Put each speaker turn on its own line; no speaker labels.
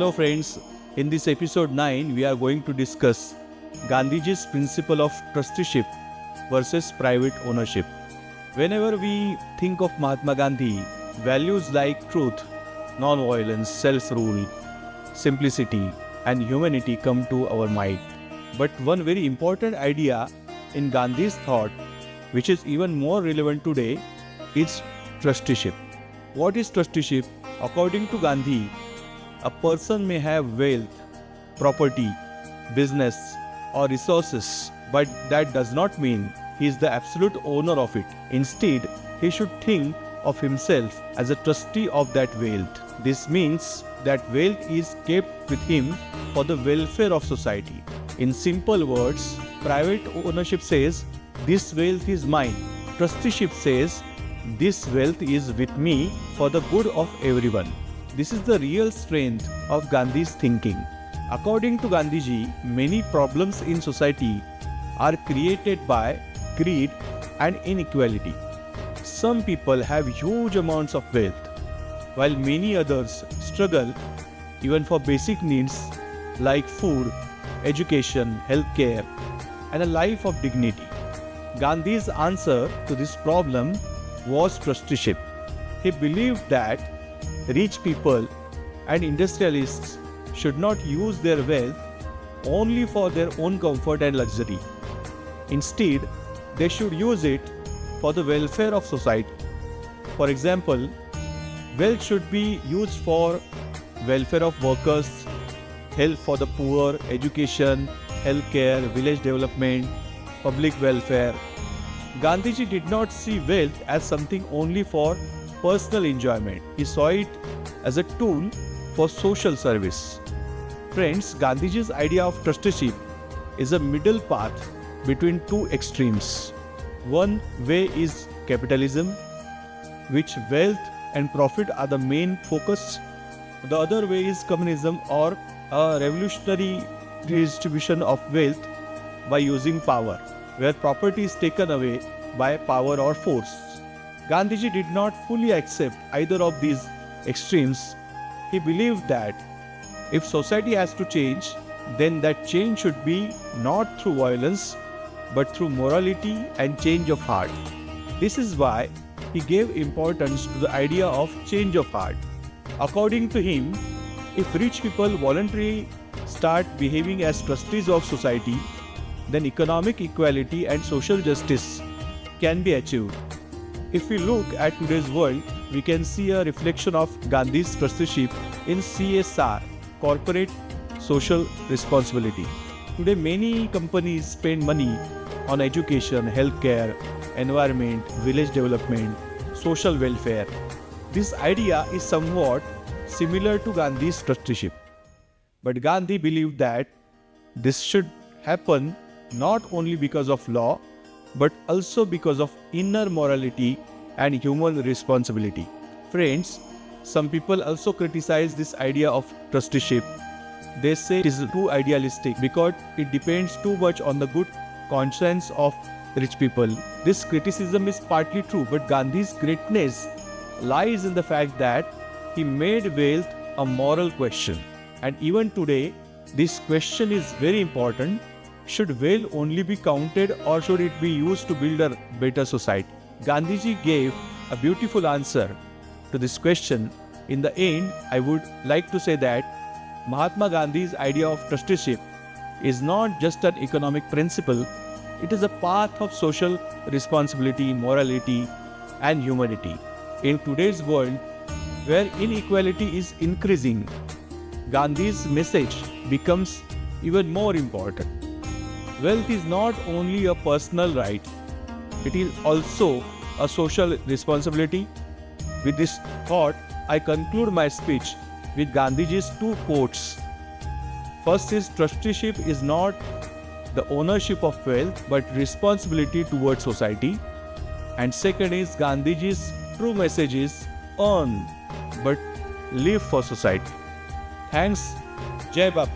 Hello friends, in this episode 9 we are going to discuss Gandhiji's principle of trusteeship versus private ownership. Whenever we think of Mahatma Gandhi, values like truth, non-violence, self-rule, simplicity and humanity come to our mind. But one very important idea in Gandhi's thought, which is even more relevant today, is trusteeship. What is trusteeship? According to Gandhi, a person may have wealth, property, business or resources, but that does not mean he is the absolute owner of it. Instead, he should think of himself as a trustee of that wealth. This means that wealth is kept with him for the welfare of society. In simple words, private ownership says, this wealth is mine. Trusteeship says, this wealth is with me for the good of everyone. This is the real strength of Gandhi's thinking. According to Gandhiji, many problems in society are created by greed and inequality. Some people have huge amounts of wealth, while many others struggle even for basic needs like food, education, healthcare, and a life of dignity. Gandhi's answer to this problem was trusteeship. He believed that rich people and industrialists should not use their wealth only for their own comfort and luxury. Instead, they should use it for the welfare of society. For example, wealth should be used for welfare of workers, help for the poor, education, healthcare, village development, public welfare. Gandhiji did not see wealth as something only for personal enjoyment. He saw it as a tool for social service. Friends, Gandhiji's idea of trusteeship is a middle path between two extremes. One way is capitalism, which wealth and profit are the main focus. The other way is communism, or a revolutionary redistribution of wealth by using power, where property is taken away by power or force. Gandhiji did not fully accept either of these extremes. He believed that if society has to change, then that change should be not through violence, but through morality and change of heart. This is why he gave importance to the idea of change of heart. According to him, if rich people voluntarily start behaving as trustees of society, then economic equality and social justice can be achieved. If we look at today's world, we can see a reflection of Gandhi's trusteeship in CSR, corporate social responsibility. Today, many companies spend money on education, healthcare, environment, village development, social welfare. This idea is somewhat similar to Gandhi's trusteeship. But Gandhi believed that this should happen not only because of law, but also because of inner morality and human responsibility. Friends, some people also criticize this idea of trusteeship. They say it is too idealistic because it depends too much on the good conscience of rich people. This criticism is partly true, but Gandhi's greatness lies in the fact that he made wealth a moral question. And even today, this question is very important. Should wealth only be counted, or should it be used to build a better society? Gandhiji gave a beautiful answer to this question. In the end, I would like to say that Mahatma Gandhi's idea of trusteeship is not just an economic principle, it is a path of social responsibility, morality, and humanity. In today's world, where inequality is increasing, Gandhi's message becomes even more important. Wealth is not only a personal right, it is also a social responsibility. With this thought, I conclude my speech with Gandhiji's two quotes. First is, trusteeship is not the ownership of wealth, but responsibility towards society. And second is, Gandhiji's true message is, earn but live for society. Thanks. Jai Baba.